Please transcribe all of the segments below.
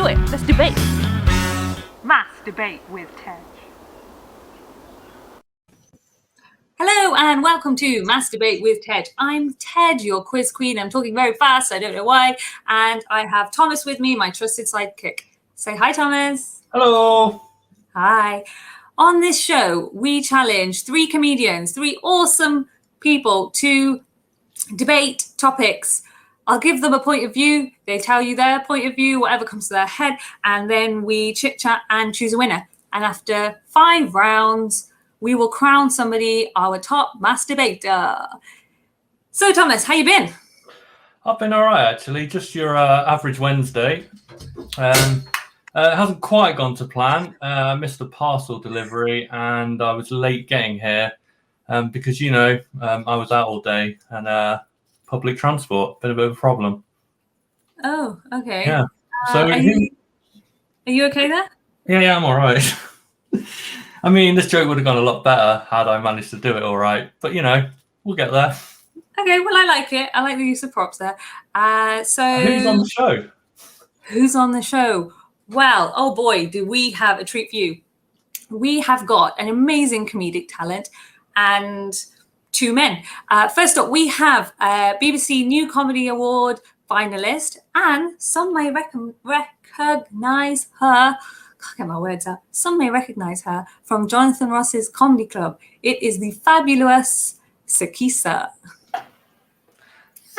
do it. Let's debate. Mass debate with Tej. Hello and welcome to Mass Debate with Tej. I'm Tej, your quiz queen. I'm talking very fast, I don't know why. And I have Thomas with me, my trusted sidekick. Say hi, Thomas. Hello. Hi. On this show, we challenge three comedians, three awesome people to debate topics. I'll give them a point of view. They tell you their point of view, whatever comes to their head. And then we chit chat and choose a winner. And after 5 rounds, we will crown somebody our top mass debater. So, Thomas, how you been? I've been all right, actually. Just your average Wednesday. It hasn't quite gone to plan. I missed a parcel delivery and I was late getting here because, I was out all day and public transport, been a bit of a problem. Oh, okay. Yeah. So are you okay there? Yeah, I'm all right. I mean, this joke would have gone a lot better had I managed to do it all right. But, we'll get there. Okay, well, I like it. I like the use of props there. So who's on the show? Who's on the show? Well, oh boy, do we have a treat for you. We have got an amazing comedic talent and 2 men. First up, we have a BBC New Comedy Award finalist, and some may recognise her. Can't get my words out. Some may recognise her from Jonathan Ross's comedy club. It is the fabulous Sikisa.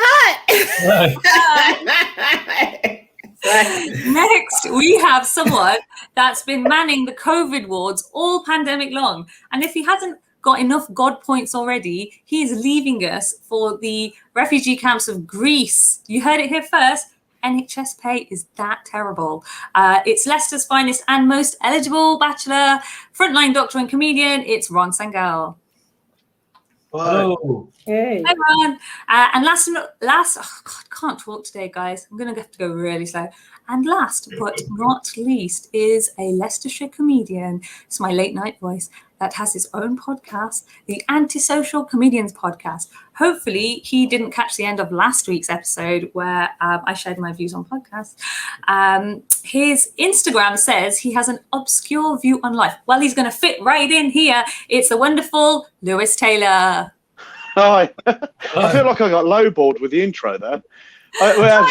Hi. Next, we have someone that's been manning the COVID wards all pandemic long. And if he hasn't got enough God points already, he is leaving us for the refugee camps of Greece. You heard it here first. NHS pay is that terrible. It's Leicester's finest and most eligible bachelor, frontline doctor and comedian. It's Ron Sangal. Hello. Hey. Hi, Ron. And last, oh God, can't talk today, guys. I'm going to have to go really slow. And last but not least is a Leicestershire comedian. It's my late night voice that has his own podcast, the Antisocial Comedians Podcast. Hopefully he didn't catch the end of last week's episode where I shared my views on podcasts. His Instagram says he has an obscure view on life. Well, he's going to fit right in here. It's the wonderful Lewis Taylor. Hi. I feel like I got lowballed with the intro there. We have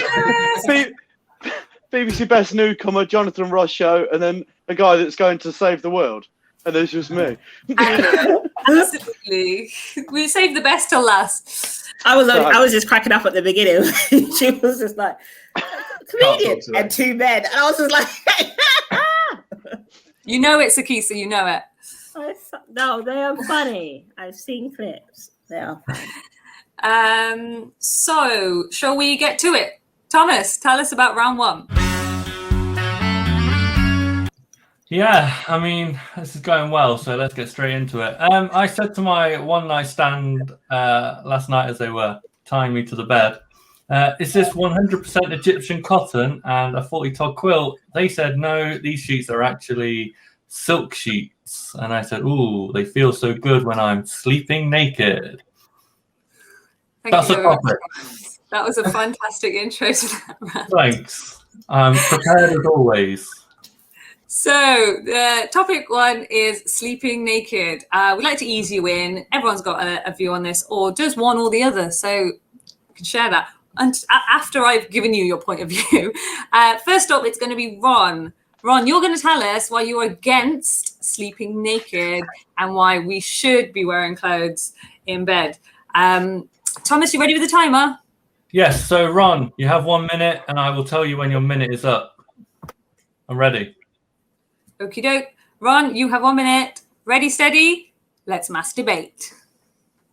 BBC Best Newcomer, Jonathan Ross show, and then a guy that's going to save the world. And there's just me. Absolutely. We saved the best till last. I was just cracking up at the beginning. She was just like, comedian and 2 men. And I was just like, You know it, Sikisa, you know it. No, they are funny. I've seen clips. They are funny. So, shall we get to it? Thomas, tell us about round 1. Yeah, I mean, this is going well, so let's get straight into it. I said to my one-night stand last night as they were tying me to the bed, is this 100% Egyptian cotton and a 40-tog quilt? They said, no, these sheets are actually silk sheets. And I said, ooh, they feel so good when I'm sleeping naked. That's a topic. That was a fantastic intro to that round. Thanks. I'm prepared as always. So, topic 1 is sleeping naked. We'd like to ease you in. Everyone's got a view on this, or just one or the other, so you can share that. And after I've given you your point of view, first up, it's going to be Ron. Ron, you're going to tell us why you're against sleeping naked and why we should be wearing clothes in bed. Thomas, you ready with the timer? Yes, so Ron, you have 1 minute, and I will tell you when your minute is up. I'm ready. Okie doke. Ron, you have 1 minute. Ready, steady? Let's mass debate.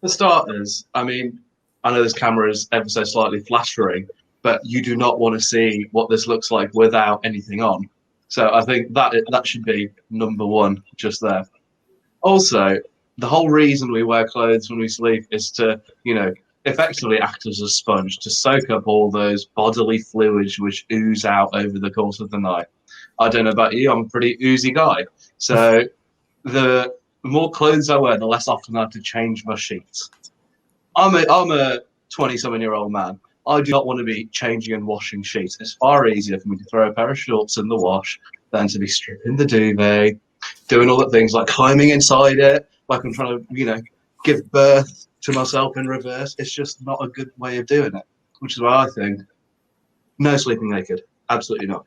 For starters, I mean, I know this camera is ever so slightly flashing, but you do not want to see what this looks like without anything on. So I think that should be number 1 just there. Also, the whole reason we wear clothes when we sleep is to, effectively act as a sponge to soak up all those bodily fluids which ooze out over the course of the night. I don't know about you, I'm a pretty oozy guy. So the more clothes I wear, the less often I have to change my sheets. I'm a 20-something-year-old man. I do not want to be changing and washing sheets. It's far easier for me to throw a pair of shorts in the wash than to be stripping the duvet, doing all the things like climbing inside it, like I'm trying to, give birth to myself in reverse. It's just not a good way of doing it, which is why I think no sleeping naked. Absolutely not.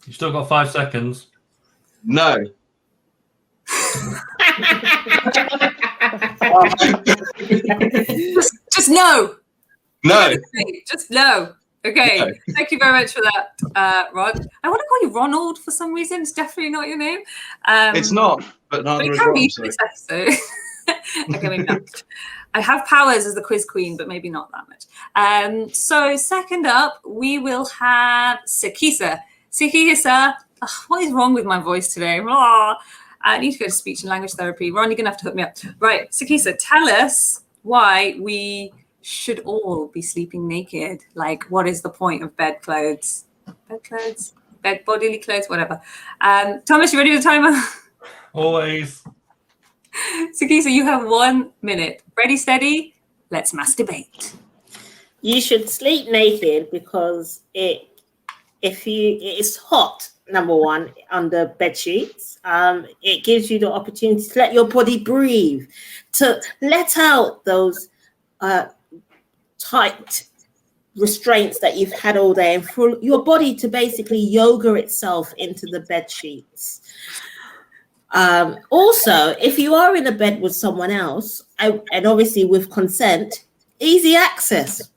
You've still got 5 seconds. No. just no. No. Just no. Okay. No. Thank you very much for that, Ron. I want to call you Ronald for some reason. It's definitely not your name. It's not, but But neither it is can Ron. be So. for this episode. Okay, maybe not. I have powers as the quiz queen, but maybe not that much. So second up, we will have Sikisa. Sikisa, what is wrong with my voice today? I need to go to speech and language therapy. Ron, you're going to have to hook me up. Right, Sikisa, tell us why we should all be sleeping naked. Like, what is the point of bed clothes? Bed clothes? Bed bodily clothes? Whatever. Thomas, you ready for the timer? Always. Sikisa, you have 1 minute. Ready, steady? Let's masturbate. You should sleep naked because it's hot, number one, under bed sheets. It gives you the opportunity to let your body breathe, to let out those tight restraints that you've had all day, and for your body to basically yoga itself into the bed sheets. Also, if you are in a bed with someone else, and obviously with consent, easy access.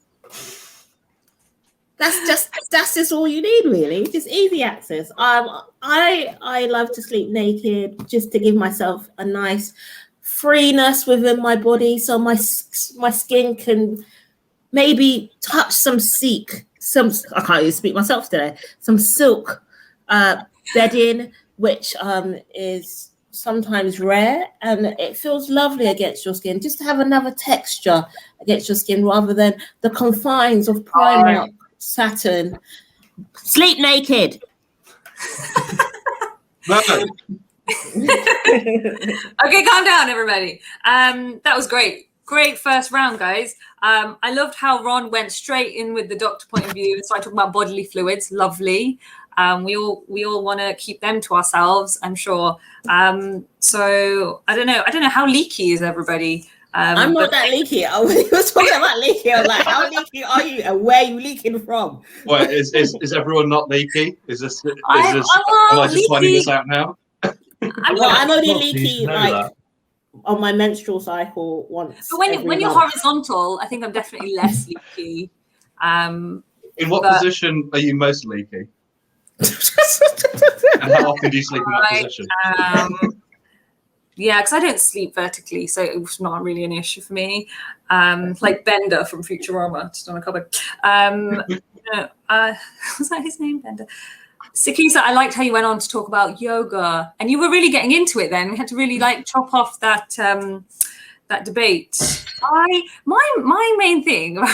That's just all you need, really. Just easy access. I love to sleep naked just to give myself a nice freeness within my body, so my skin can maybe touch some silk. I can't even speak myself today. Some silk bedding, which is sometimes rare, and it feels lovely against your skin. Just to have another texture against your skin rather than the confines of Primark. Saturn. Sleep naked. No. Okay, calm down, everybody. That was great. Great first round, guys. I loved how Ron went straight in with the doctor point of view. So I talked about bodily fluids. Lovely. We all want to keep them to ourselves, I'm sure. So I don't know how leaky is everybody. I'm not that leaky. When you were talking about leaky, I was like, how leaky are you and where are you leaking from? Wait, is everyone not leaky? Am I'm I just finding leaky. this out now? I'm only Not leaky least, know like that. on my menstrual cycle once. But when every you're month. horizontal, I think I'm definitely less leaky. In what But- position are you most leaky? And how often do you sleep in that Right, position? Yeah, because I don't sleep vertically, so it was not really an issue for me. Like Bender from Futurama, just on a cupboard. Was that his name, Bender? Sikisa, I liked how you went on to talk about yoga, and you were really getting into it. Then we had to really chop off that debate. My main thing,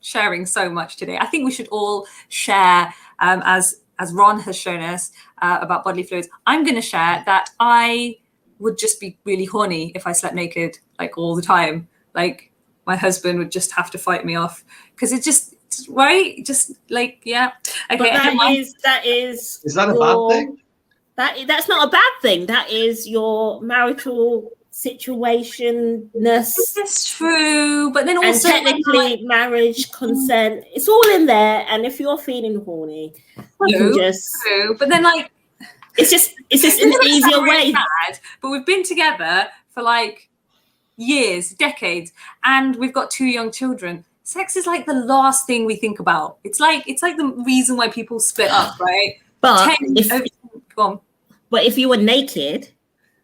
sharing so much today. I think we should all share, as Ron has shown us about bodily fluids. I'm going to share that I would just be really horny if I slept naked all the time. Like my husband would just have to fight me off because it just right, just yeah. Okay, But that is. Is that a bad thing? That's not a bad thing. That is your marital situation-ness. That's true, but then And also technically, marriage, consent, it's all in there. And if you're feeling horny, you can just. true, but then it's just an easier way. Bad, but we've been together for years, decades, and we've got 2 young children. Sex is the last thing we think about. It's like the reason why people split up, right? But if you were naked,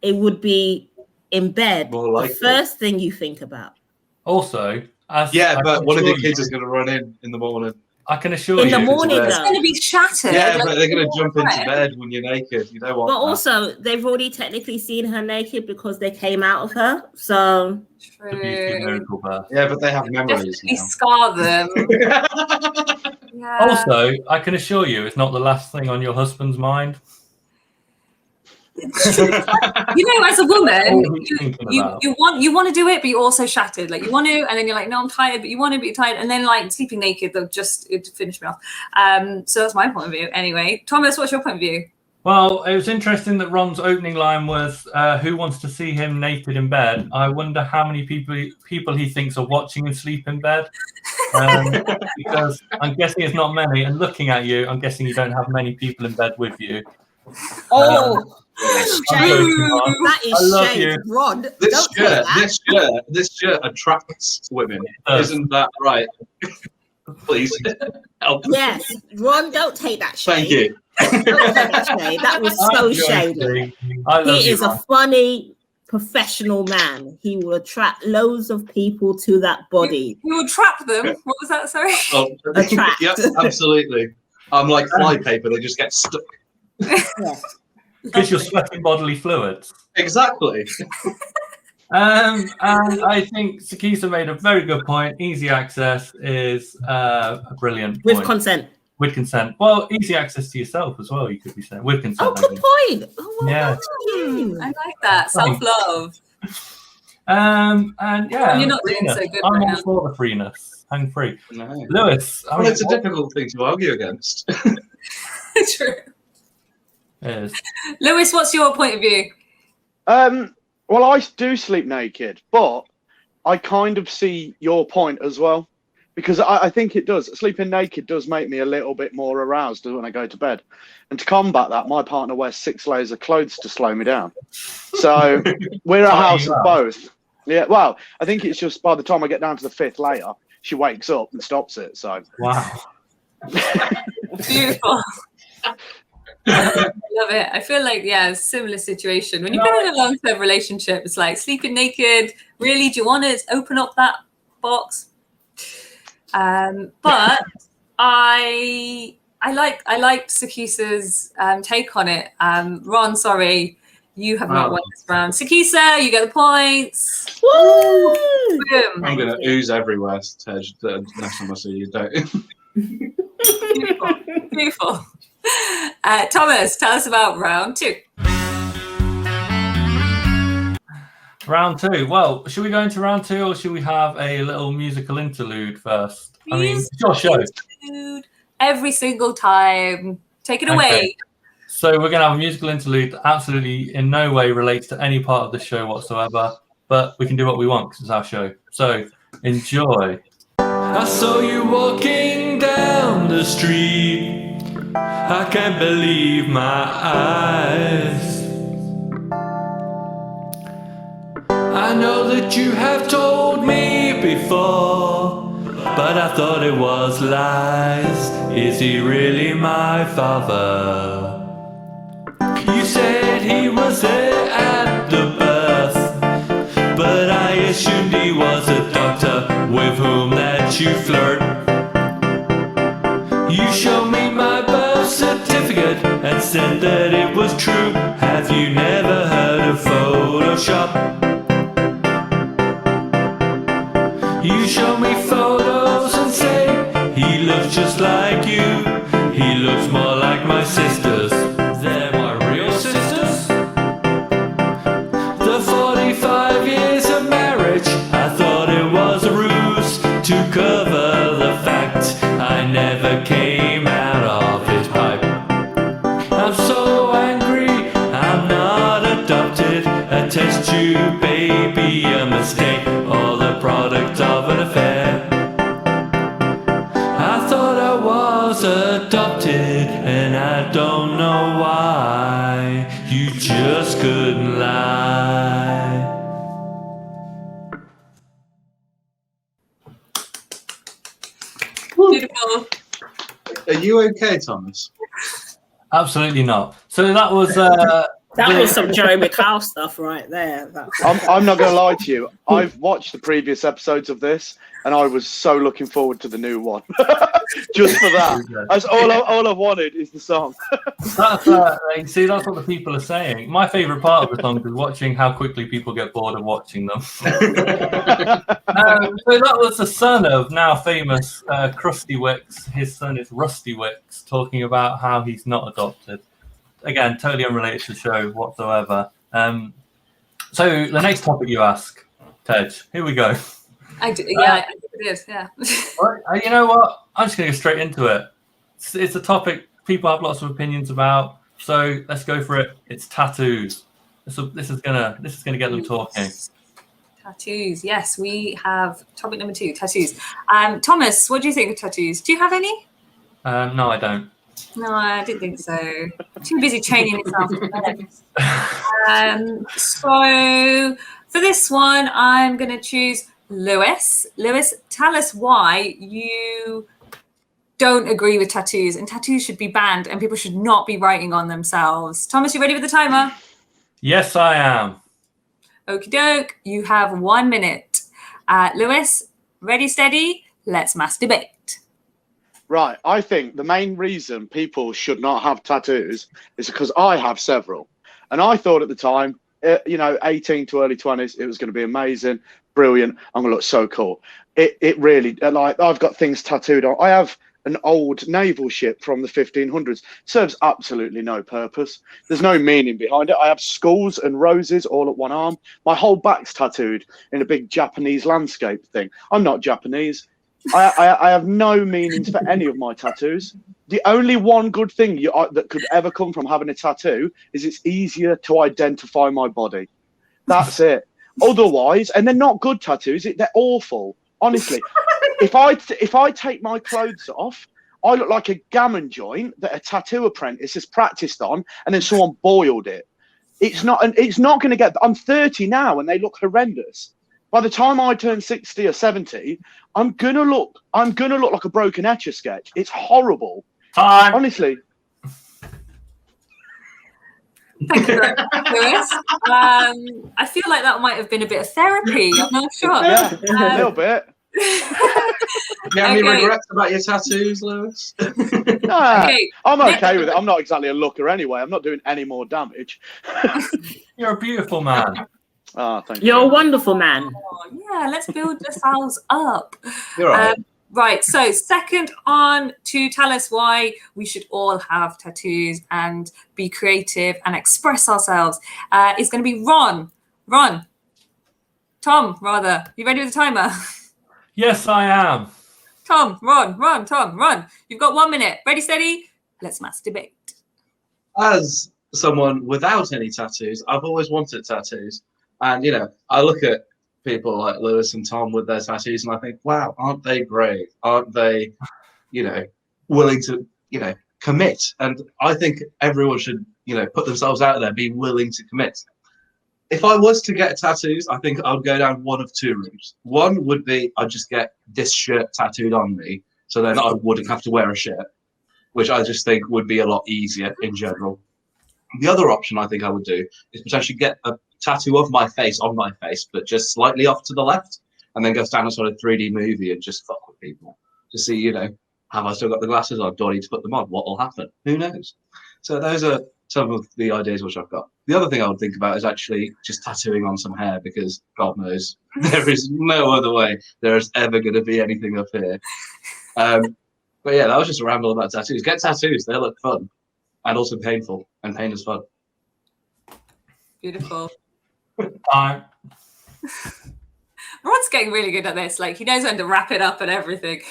it would be in bed. More The likely. first thing you think about. Also, But one of the kids is going to run in the morning. I can assure In you. the morning, It's though. going to be shattered. Yeah, but they're going to jump into right. bed when you're naked. You don't want But that. also, they've already technically seen her naked because they came out of her. So The beauty of True. miracle birth. Yeah, but they have memories Definitely now. scar them. Yeah. Also, I can assure you, it's not the last thing on your husband's mind. As a woman, What are you thinking about? you want to do it, but you're also shattered. Like you want to, and then you're like, no, I'm tired, but you want to be tired, and then like sleeping naked, it'd finish me off. So that's my point of view. Anyway, Thomas, what's your point of view? Well, it was interesting that Ron's opening line was, "Who wants to see him naked in bed?" I wonder how many people he thinks are watching him sleep in bed, because I'm guessing it's not many. And looking at you, I'm guessing you don't have many people in bed with you. That is shade, Ron. This shirt attracts women, isn't that right? Please help. Yes, Ron, don't take that shade. Thank you. Don't take that shade. That was so shady. He is a funny, professional man. He will attract loads of people to that body. You will trap them. What was that? Sorry. Attract. Yep, absolutely. I'm like flypaper. They just get stuck. Because you're sweating bodily fluids. Exactly. And I think Sikisa made a very good point. Easy access is a brilliant point. With consent. With consent. Well, easy access to yourself as well, you could be saying. With consent. Oh, good point. Oh, well Yeah. done. I like that. Self-love. And yeah. You're not doing so good I'm right all now. for the freeness. Hang free. No. Lewis. Well, it's a difficult thing to argue against. True. Is. Lewis, what's your point of view? Well, I do sleep naked, but I kind of see your point as well, because I think it does. Sleeping naked does make me a little bit more aroused when I go to bed. And to combat that, my partner wears 6 layers of clothes to slow me down. So we're a house of both. Yeah, well, I think it's just by the time I get down to the 5th layer, she wakes up and stops it. So Wow. Beautiful. I love it. I feel like, similar situation. When you've been in a long-term relationship, it's like sleeping naked. Really, do you want to open up that box? But I like Sikisa's take on it. Ron, sorry, you have not won this round. Sikisa, you get the points. Woo! Boom. I'm going to ooze everywhere, Tej. The next time I see you, don't. Beautiful. Beautiful. Thomas, tell us about round 2. Round 2. Well, should we go into round 2 or should we have a little musical interlude first? I mean, it's your show. Interlude every single time. Take it away. So we're going to have a musical interlude that absolutely in no way relates to any part of the show whatsoever, but we can do what we want because it's our show. So enjoy. I saw you walking down the street. I can't believe my eyes. I know that you have told me before, but I thought it was lies. Is he really my father? You said he was there at the birth, but I assumed he was a doctor with whom that you flirt. You showed me my birth certificate and said that it was true. Have you never heard of Photoshop? You show me photos and say he looks just like you. He looks more like my sisters. They're my real sisters. The 45 years of marriage, I thought it was a ruse to cover the fact I never came out of his pipe. I'm so angry, I'm not adopted. A test tube baby, a mistake, or the product of an affair. I thought I was adopted, and I don't know why. You just couldn't lie. Beautiful. Are you okay, Thomas? Absolutely not. So that was That was some Joey McHale stuff right there. I'm not going to lie to you. I've watched the previous episodes of this, and I was so looking forward to the new one. Just for that. That's all I wanted is the song. That's see, that's what the people are saying. My favourite part of the song is watching how quickly people get bored of watching them. So that was the son of now famous Krusty Wicks. His son is Rusty Wicks, talking about how he's not adopted. again, totally unrelated to the show whatsoever. So the next topic you ask, Tej, here we go. I think it is, yeah. You know what? I'm just going to go straight into it. It's a topic people have lots of opinions about, so let's go for it. It's tattoos. This is gonna get them talking. Tattoos, yes. We have topic number 2, tattoos. Thomas, what do you think of tattoos? Do you have any? No, I don't. No, I didn't think so. Too busy chaining yourself to bed. So for this one, I'm going to choose Lewis. Lewis, tell us why you don't agree with tattoos, and tattoos should be banned and people should not be writing on themselves. Thomas, you ready with the timer? Yes, I am. Okie doke. You have 1 minute. Lewis, ready, steady? Let's masturbate. Right. I think the main reason people should not have tattoos is because I have several. And I thought at the time, 18 to early 20s, it was going to be amazing, brilliant. I'm going to look so cool. It really, like, I've got things tattooed on. I have an old naval ship from the 1500s. Serves absolutely no purpose. There's no meaning behind it. I have skulls and roses all at one arm. My whole back's tattooed in a big Japanese landscape thing. I'm not Japanese. I have no meanings for any of my tattoos. The only one good thing that could ever come from having a tattoo is it's easier to identify my body. That's it. Otherwise, and they're not good tattoos. They're awful. Honestly, if I take my clothes off, I look like a gammon joint that a tattoo apprentice has practiced on, and then someone boiled it. It's not going to get. I'm 30 now, and they look horrendous. By the time I turn 60 or 70, I'm gonna look like a broken Etch-a-Sketch. It's horrible. Time. Honestly. Thank you, Lewis. I feel like that might have been a bit of therapy. I'm not sure. Yeah, a little bit. Do you have any regrets about your tattoos, Lewis? Nah, Okay. I'm okay with it. I'm not exactly a looker anyway. I'm not doing any more damage. You're a beautiful man. Oh, thank you. You're a wonderful man. Oh, yeah, let's build ourselves up. You're right. Right, so second on to tell us why we should all have tattoos and be creative and express ourselves is going to be Ron. Tom, rather. You ready with the timer? Yes, I am. Tom, Ron. You've got 1 minute. Ready, steady? Let's masturbate. As someone without any tattoos, I've always wanted tattoos. And, I look at people like Lewis and Tom with their tattoos and I think, wow, aren't they brave? Aren't they, willing to, commit? And I think everyone should, put themselves out there, be willing to commit. If I was to get tattoos, I think I would go down one of 2 routes. One would be I'd just get this shirt tattooed on me, so then I wouldn't have to wear a shirt, which I just think would be a lot easier in general. The other option I think I would do is potentially get a tattoo of my face on my face, but just slightly off to the left, and then go stand on sort of 3D movie and just fuck with people to see, have I still got the glasses on? Do I need to put them on? What will happen? Who knows? So those are some of the ideas which I've got. The other thing I would think about is actually just tattooing on some hair, because God knows there is no other way there is ever going to be anything up here. But yeah, that was just a ramble about tattoos. Get tattoos. They look fun and also painful, and pain is fun. Beautiful. Time. Rod's getting really good at this. Like, he knows when to wrap it up and everything.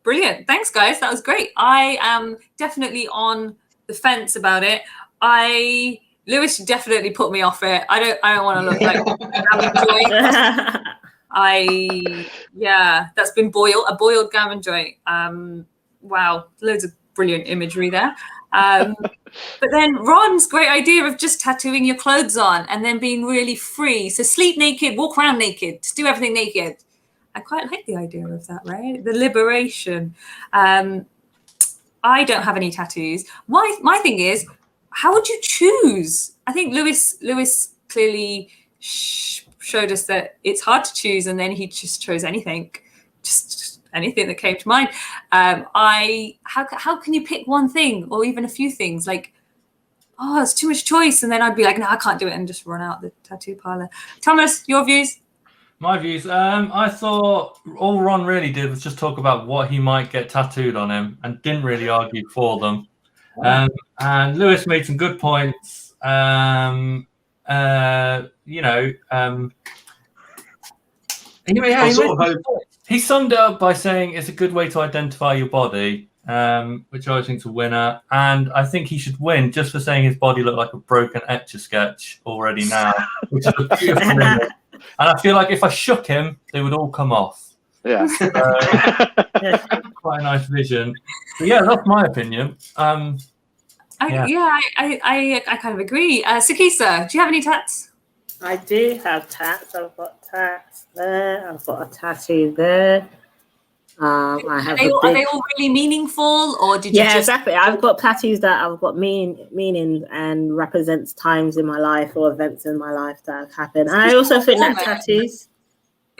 Brilliant. Thanks, guys. That was great. I am definitely on the fence about it. Lewis definitely put me off it. I don't want to look like gammon joint. That's been a boiled gammon joint. Wow, loads of brilliant imagery there. But then Ron's great idea of just tattooing your clothes on and then being really free. So sleep naked, walk around naked, just do everything naked. I quite like the idea of that, right? The liberation. I don't have any tattoos. My thing is, how would you choose? I think Lewis clearly showed us that it's hard to choose, and then he just chose anything, just anything that came to mind. How can you pick one thing or even a few things? Like, oh, it's too much choice, and then I'd be like, no, I can't do it, and just run out the tattoo parlor. Thomas, your views? My views. I thought all Ron really did was just talk about what he might get tattooed on him, and didn't really argue for them. And Lewis made some good points. He summed it up by saying it's a good way to identify your body, which I think is a winner. And I think he should win just for saying his body looked like a broken Etch-a-Sketch already now, which is a beautiful image. And I feel like if I shook him, they would all come off. Yeah. Quite a nice vision. But yeah, that's my opinion. I kind of agree. Sikisa, do you have any tats? I do have tats. I've got tats there. I've got a tattoo there. I have. Are they all really meaningful, or did you? Yeah, exactly. I've got tattoos that have got meanings and represents times in my life or events in my life that have happened. And I also think that tattoos.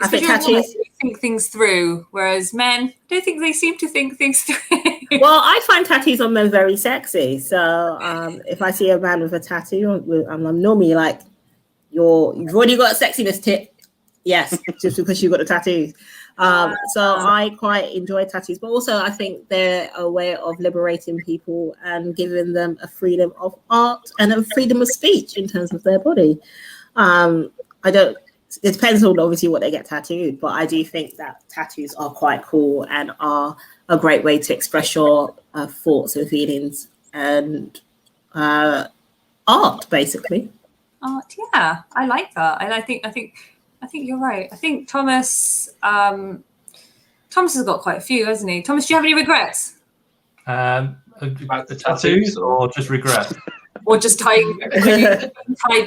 I think tattoos think things through, whereas men, I don't think they seem to think things through. Well, I find tattoos on men very sexy. So if I see a man with a tattoo, I'm normally like, you've already got a sexiness tip. Yes, just because you've got a tattoo. So I quite enjoy tattoos, but also I think they're a way of liberating people and giving them a freedom of art and a freedom of speech in terms of their body. It depends on obviously what they get tattooed, but I do think that tattoos are quite cool and are a great way to express your thoughts and feelings and art, basically. Art, yeah, I like that. And I think you're right. I think Thomas has got quite a few, hasn't he? Thomas, do you have any regrets? The tattoos or just regret? Or just tied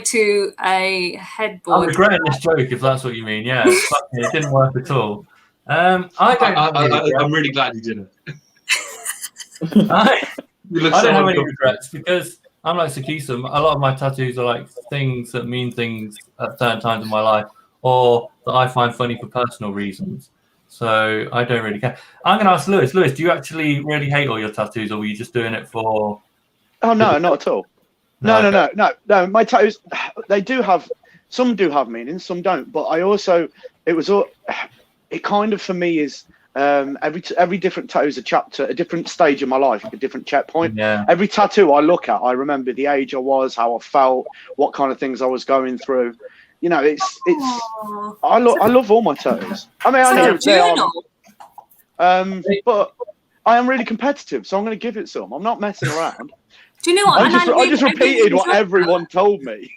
to a headboard? I'm regretting this joke, if that's what you mean. Yeah, it didn't work at all. I'm really glad you did it. I don't have any regrets because I'm like Sikisa. A lot of my tattoos are like things that mean things at certain times in my life, or that I find funny for personal reasons. So I don't really care. I'm going to ask Lewis. Lewis, do you actually really hate all your tattoos, or were you just doing it for? Oh no, not at all. No. My tattoos, some do have meaning, some don't. But it kind of for me is every different tattoo is a chapter, a different stage of my life, a different checkpoint. Yeah. Every tattoo I look at, I remember the age I was, how I felt, what kind of things I was going through. You know, I love all my tattoos. I mean, I know they are, but I am really competitive, so I'm going to give it some. I'm not messing around. Do you know what? I just repeated what everyone told me.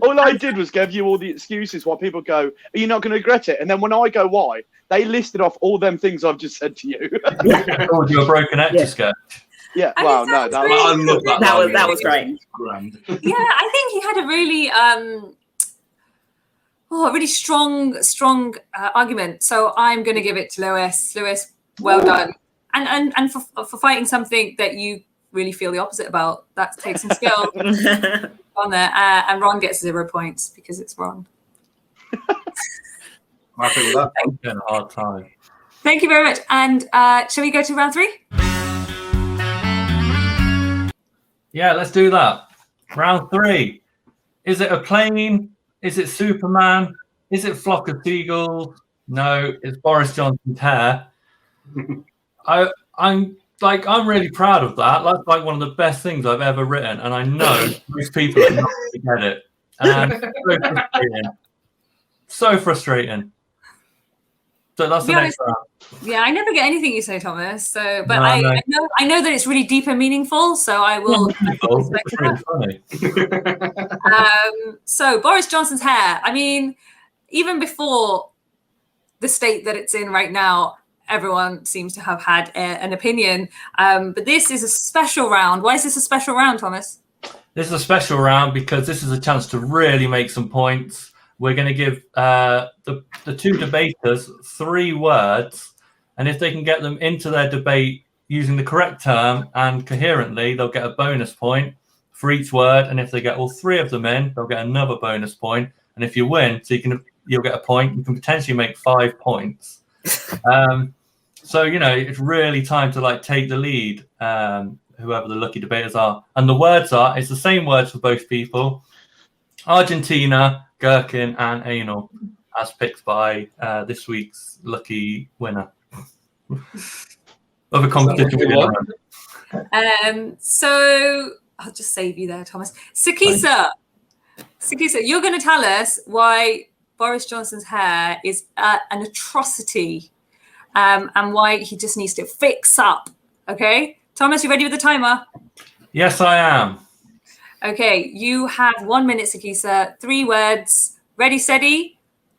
All I did was give you all the excuses why people go, are you not going to regret it? And then when I go, why? They listed off all them things I've just said to you. Called you a broken Etch-a-Sketch. Yeah, wow, no, I love that. That was great. Grand. Yeah, I think he had a really strong argument. So I'm going to give it to Lewis. Lewis, well done. And for fighting something that you really feel the opposite about. That takes some skill on there. And Ron gets 0 points because it's Ron. I think that. I'm having a hard time. Thank you very much. And shall we go to round 3? Yeah, let's do that. Round 3. Is it a plane? Is it Superman? Is it flock of seagulls? No, it's Boris Johnson's hair. I'm really proud of that. That's like one of the best things I've ever written, and I know most people are not going to get it. And so frustrating. So that's the next round. Yeah, I never get anything you say, Thomas. So, but I know that it's really deep and meaningful. So I will. It's really funny. So Boris Johnson's hair. I mean, even before the state that it's in right now, everyone seems to have had an opinion. But this is a special round. Why is this a special round, Thomas? This is a special round because this is a chance to really make some points. We're going to give the two debaters 3 words, and if they can get them into their debate using the correct term and coherently, they'll get a bonus point for each word. And if they get all 3 of them in, they'll get another bonus point. And if you win, you'll get a point. You can potentially make 5 points. So it's really time to take the lead. Whoever the lucky debaters are, and the words it's the same words for both people: Argentina, gherkin, and anal, as picked by this week's lucky winner. Other competition. So I'll just save you there, Thomas. Sikisa, you're going to tell us why Boris Johnson's hair is an atrocity, and why he just needs to fix up. Okay, Thomas, you ready with the timer? Yes, I am. Okay, you have 1 minute, Sikisa. 3 words. Ready, steady.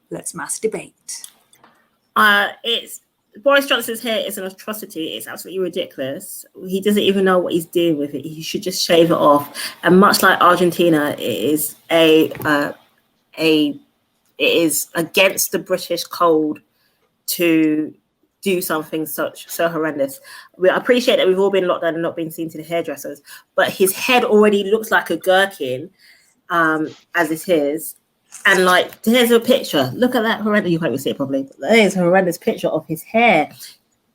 Let's mass debate. It's Boris Johnson's hair is an atrocity. It's absolutely ridiculous. He doesn't even know what he's doing with it. He should just shave it off. And much like Argentina, it is it is against the British code to do something so horrendous. We appreciate that we've all been locked down and not been seen to the hairdressers, but his head already looks like a gherkin, as it is. And like, here's a picture. Look at that horrendous. You can't even see it probably. But there's a horrendous picture of his hair,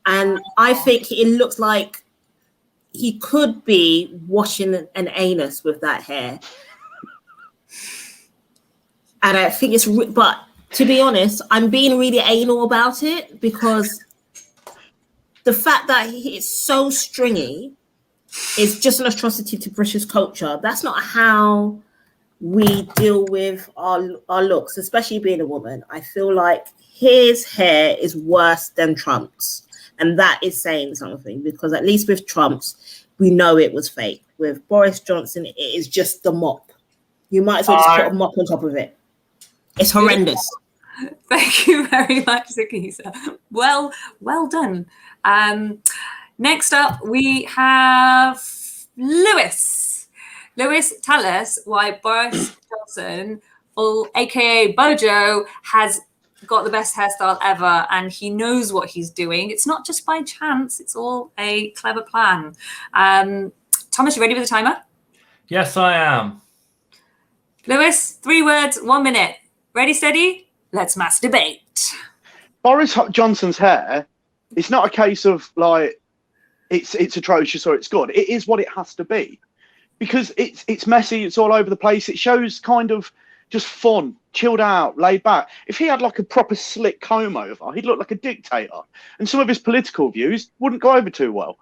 and I think it looks like he could be washing an anus with that hair. And I think it's, but to be honest, I'm being really anal about it because the fact that it's so stringy is just an atrocity to British culture. That's not how we deal with our looks, especially being a woman. I feel like his hair is worse than Trump's. And that is saying something, because at least with Trump's, we know it was fake. With Boris Johnson, it is just the mop. You might as well just put a mop on top of it. It's horrendous. Thank you very much, Sikisa. Well done. Next up, we have Lewis. Lewis, tell us why Boris Johnson, or AKA Bojo, has got the best hairstyle ever, and he knows what he's doing. It's not just by chance, it's all a clever plan. Thomas, you ready with the timer? Yes, I am. Lewis, 3 words, 1 minute. Ready, steady? Let's mass debate. Boris Johnson's hair, it's not a case of like it's atrocious or it's good. It is what it has to be, because it's messy, it's all over the place. It shows kind of just fun, chilled out, laid back. If he had like a proper slick comb over, he'd look like a dictator, and some of his political views wouldn't go over too well.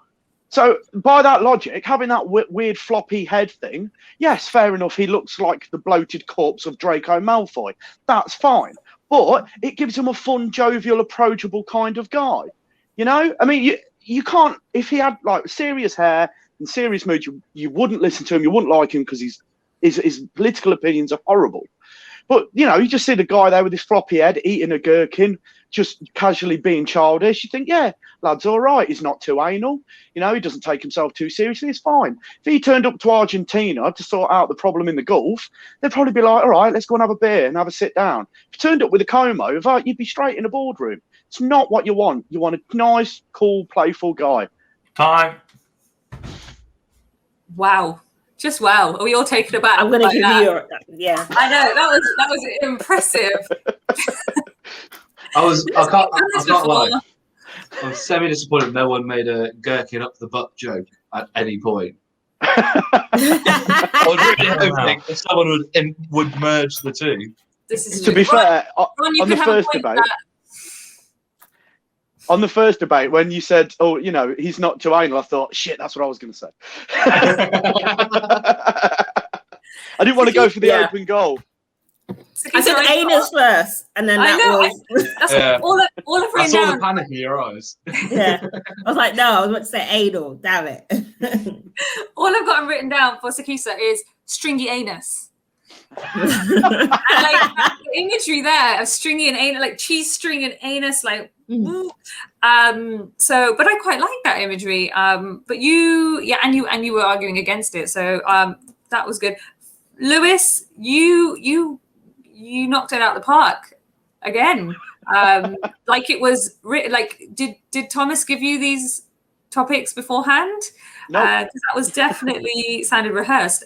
So by that logic, having that weird floppy head thing, yes, fair enough. He looks like the bloated corpse of Draco Malfoy. That's fine. But it gives him a fun, jovial, approachable kind of guy. You know? I mean, you can't, if he had like serious hair and serious mood, you wouldn't listen to him. You wouldn't like him because his political opinions are horrible. But, you know, you just see the guy there with his floppy head eating a gherkin, just casually being childish. You think, yeah, lad's all right. He's not too anal. You know, he doesn't take himself too seriously. It's fine. If he turned up to Argentina to sort out the problem in the Gulf, they'd probably be like, all right, let's go and have a beer and have a sit down. If he turned up with a comb over, you'd be straight in a boardroom. It's not what you want. You want a nice, cool, playful guy. Time. Wow. Just wow. Are we all taken aback? I'm going to give you yeah. I know, that was impressive. I can't lie. I was semi-disappointed no one made a gherkin up the butt joke at any point. I was really hoping that someone would merge the two. This is to be fair, Ron, on the first debate, on the first debate, when you said, "Oh, you know, he's not too anal," I thought, "Shit, that's what I was going to say." I didn't want to go for the open goal. I said anus first, and then that's all I've written I saw down. the panic in your eyes. Yeah, I was like, no, I was about to say anal. Damn it! All I've got written down for Sikisa is stringy anus. And, like the imagery there of stringy and anus, like cheese string and anus, like. So, but I quite like that imagery. But you were arguing against it, so that was good. Lewis, you knocked it out of the park again. Like it was like, did Thomas give you these topics beforehand? No. That was definitely sounded rehearsed.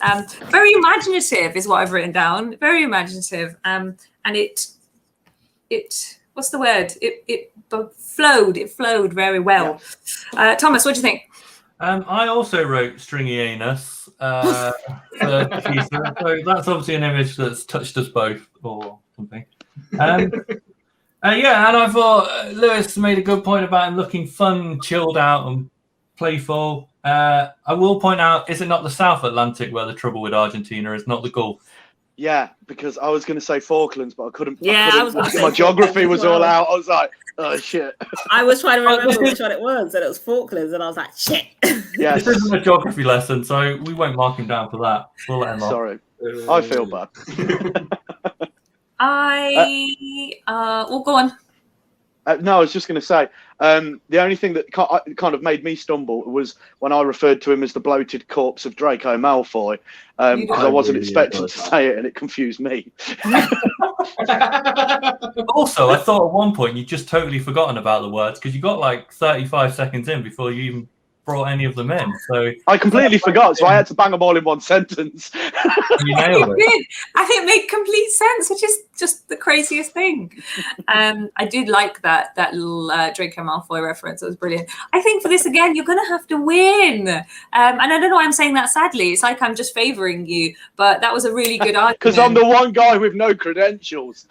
Very imaginative is what I've written down. Very imaginative. And it what's the word? It flowed very well. Yeah. Thomas, what do you think? I also wrote stringy anus. So that's obviously an image that's touched us both or something. Yeah, and I thought Lewis made a good point about him looking fun, chilled out, and playful. I will point out, is it not the South Atlantic where the trouble with Argentina is, not the Gulf? Yeah, because I was going to say Falklands, but I couldn't. Yeah, I was gonna say my geography Falklands was as well. all out. I was like, oh shit. I was trying to remember which one it was, and it was Falklands, and I was like, shit. Yes. This isn't a geography lesson, so we won't mark him down for that. We'll let him off. Sorry, I feel bad. Well, go on. No, I was just going to say, the only thing that kind of made me stumble was when I referred to him as the bloated corpse of Draco Malfoy, because I wasn't expecting to say it, and it confused me. Also, I thought at one point you'd just totally forgotten about the words, because you got like 35 seconds in before you even brought any of them in. So I completely forgot, so I had to bang them all in one sentence. you nailed it. Did. And it made complete sense, which is just the craziest thing. I did like that little Draco Malfoy reference. It was brilliant. I think for this again, you're going to have to win. And I don't know why I'm saying that sadly. It's like I'm just favouring you, but that was a really good argument. Because I'm the one guy with no credentials.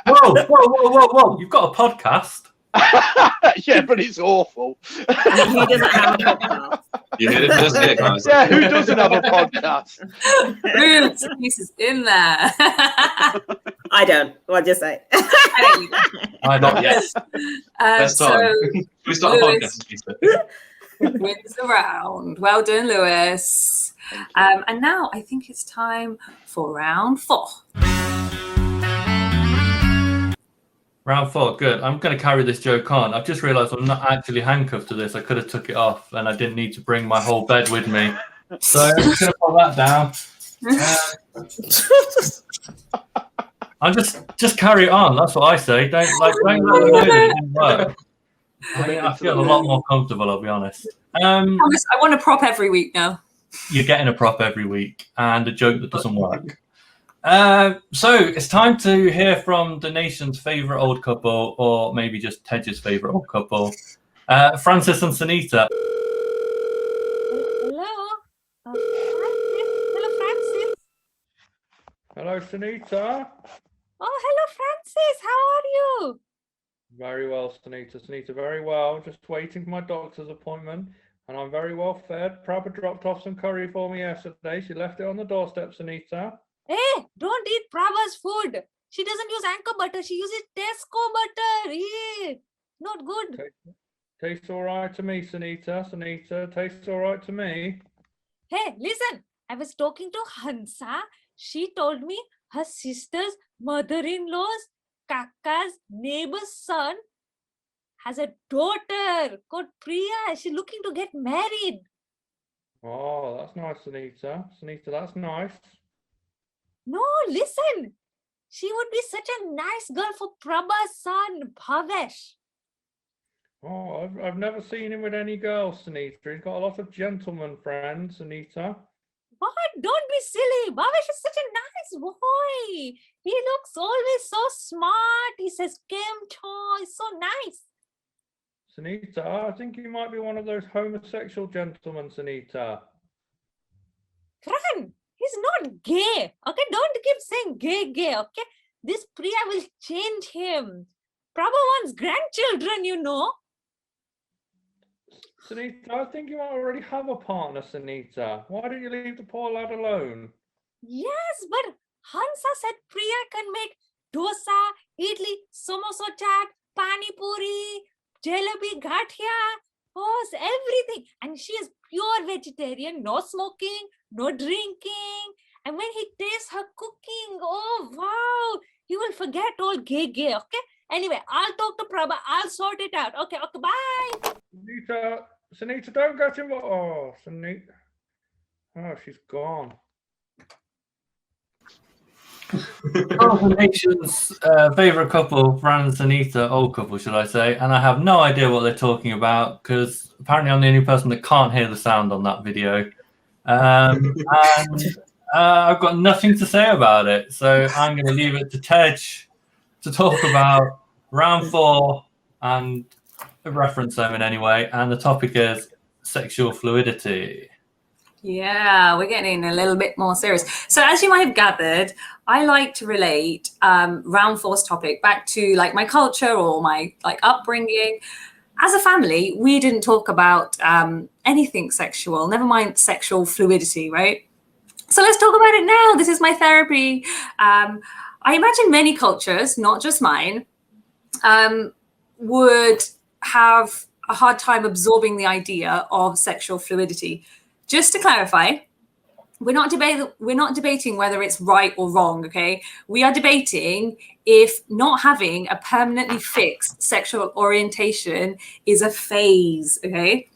Whoa. You've got a podcast. Yeah, but it's awful. He doesn't have a podcast. You heard it first here, guys. Yeah, who doesn't have a podcast? Boom, pieces in there. I don't. What'd you say? I don't. Yes. Let's start. We start a Lewis podcast. wins the round. Well done, Lewis. And now I think it's time for round 4. Round 4, good. I'm going to carry this joke on. I've just realised I'm not actually handcuffed to this. I could have took it off, and I didn't need to bring my whole bed with me. So I'm just going to put that down. I'm just carry it on. That's what I say. Don't let them know that it didn't work. I feel a lot more comfortable, I'll be honest. I want a prop every week now. You're getting a prop every week and a joke that doesn't work. So it's time to hear from the nation's favourite old couple, or maybe just Tedge's favourite old couple, Francis and Sunita. Hello. Hello, Francis. Hello, Sunita. Oh, hello, Francis. How are you? Very well, Sunita. Sunita, very well. Just waiting for my doctor's appointment, and I'm very well fed. Prabha dropped off some curry for me yesterday. She left it on the doorstep, Sunita. Hey, don't eat Prabha's food. She doesn't use Anchor butter. She uses Tesco butter. Ew, not good. Tastes all right to me, Sunita. Sunita, tastes all right to me. Hey, listen. I was talking to Hansa. She told me her sister's mother-in-law's Kaka's neighbor's son has a daughter called Priya. She's looking to get married. Oh, that's nice, Sunita. Sunita, that's nice. No, listen. She would be such a nice girl for Prabha's son, Bhavesh. Oh, I've never seen him with any girls, Sunita. He's got a lot of gentleman friends, Sunita. What? Don't be silly. Bhavesh is such a nice boy. He looks always so smart. He says, Kemcho. He's so nice. Sunita, I think you might be one of those homosexual gentlemen, Sunita. Fran, he's not gay. Okay, don't keep saying gay. Okay, this Priya will change him. Prabha wants grandchildren, you know. Sunita, I think you might already have a partner, Sunita. Why don't you leave the poor lad alone? Yes, but Hansa said Priya can make dosa, idli, samosa chaat, pani puri, jalebi, gathia, oh, everything. And she is pure vegetarian, no smoking, no drinking. And when he tastes her cooking, oh wow, he will forget all gay, okay? Anyway, I'll talk to Prabha. I'll sort it out. Okay, bye. Sunita, don't get involved. Oh, Sunita. Oh, she's gone. The nation's favourite couple, Fran and Sunita, old couple, should I say, and I have no idea what they're talking about because apparently I'm the only person that can't hear the sound on that video. And I've got nothing to say about it, so I'm going to leave it to Tej to talk about round 4 and reference them in any way, and the topic is sexual fluidity. Yeah, we're getting a little bit more serious. So as you might have gathered, I like to relate round 4's topic back to like my culture or my like upbringing. as a family, we didn't talk about anything sexual, never mind sexual fluidity, right? So let's talk about it now. This is my therapy. I imagine many cultures, not just mine, would have a hard time absorbing the idea of sexual fluidity. Just to clarify, we're not debating whether it's right or wrong, okay? We are debating if not having a permanently fixed sexual orientation is a phase, okay?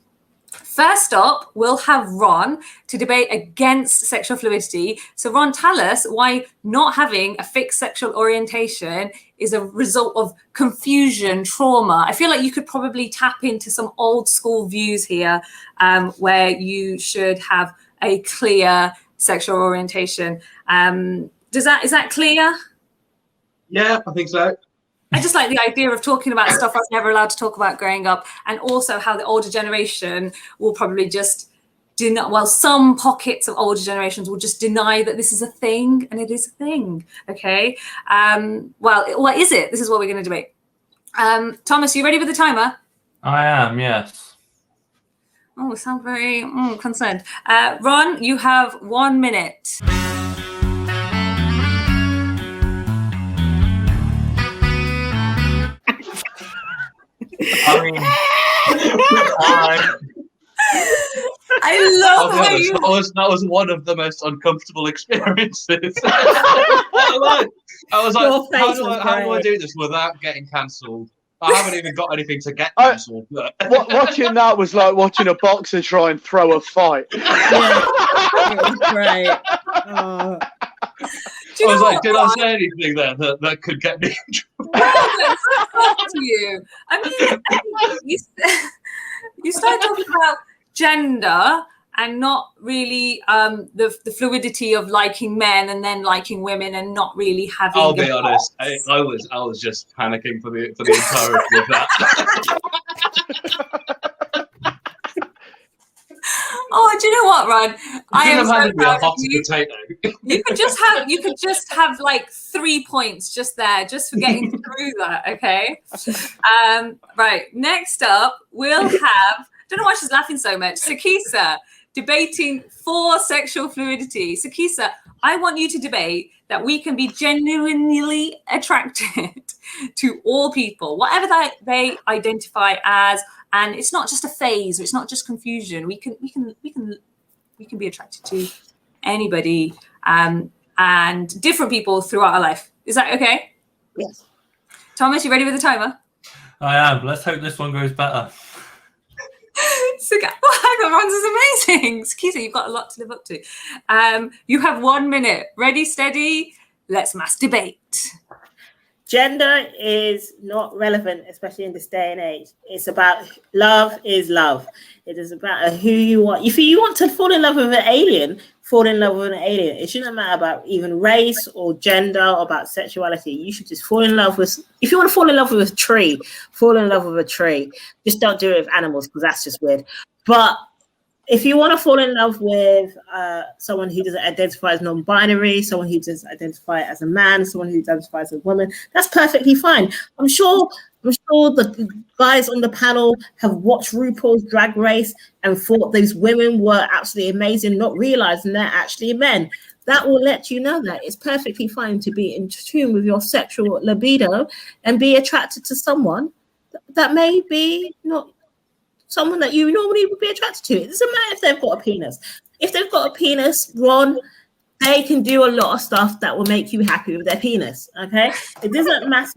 First up, we'll have Ron to debate against sexual fluidity. So Ron, tell us why not having a fixed sexual orientation is a result of confusion, trauma. I feel like you could probably tap into some old school views here, where you should have a clear sexual orientation. Is that clear? Yeah, I think so. I just like the idea of talking about stuff I was never allowed to talk about growing up, and also how the older generation will probably just some pockets of older generations will just deny that this is a thing, and it is a thing. Okay. Well, what is it? This is what we're going to debate. Thomas, you ready with the timer? I am, yes. Oh, we sound very concerned. Ron, you have 1 minute. I mean, I love how honest, you... that was one of the most uncomfortable experiences. I was like, how do I do this without getting cancelled? I haven't even got anything to get cancelled. Watching that was like watching a boxer try and throw a fight. Yeah, it was great. Oh. I was like, did I say anything there that could get me in trouble? To you. I mean, you start talking about gender and not really the fluidity of liking men and then liking women and not really having. I'll be honest, I was just panicking for the entirety of that. Oh, do you know what, Ron? I am so proud of you. Potato. You could just have like 3 points just there, just for getting through that. Okay. Right. Next up, we'll have. Don't know why she's laughing so much. Sikisa debating for sexual fluidity. Sikisa, I want you to debate that we can be genuinely attracted to all people, whatever they identify as. And it's not just a phase, or it's not just confusion. We can be attracted to anybody and different people throughout our life. Is that okay? Yes. Thomas, you ready with the timer? I am. Let's hope this one goes better. Hang on, Ron's is amazing. Sikisa, you've got a lot to live up to. You have 1 minute. Ready, steady. Let's mass debate. Gender is not relevant, especially in this day and age. It's about love is love. It is about who you want. If you want to fall in love with an alien, fall in love with an alien. It shouldn't matter about even race or gender or about sexuality. You should just fall in love with, if you want to fall in love with a tree, fall in love with a tree. Just don't do it with animals because that's just weird. But if you want to fall in love with someone who doesn't identify as non-binary, someone who doesn't identify as a man, someone who identifies as a woman, that's perfectly fine. I'm sure the guys on the panel have watched RuPaul's Drag Race and thought those women were absolutely amazing, not realizing they're actually men. That will let you know that it's perfectly fine to be in tune with your sexual libido and be attracted to someone that may be not someone that you normally would be attracted to. It doesn't matter if they've got a penis. If they've got a penis, Ron, they can do a lot of stuff that will make you happy with their penis, okay? It doesn't matter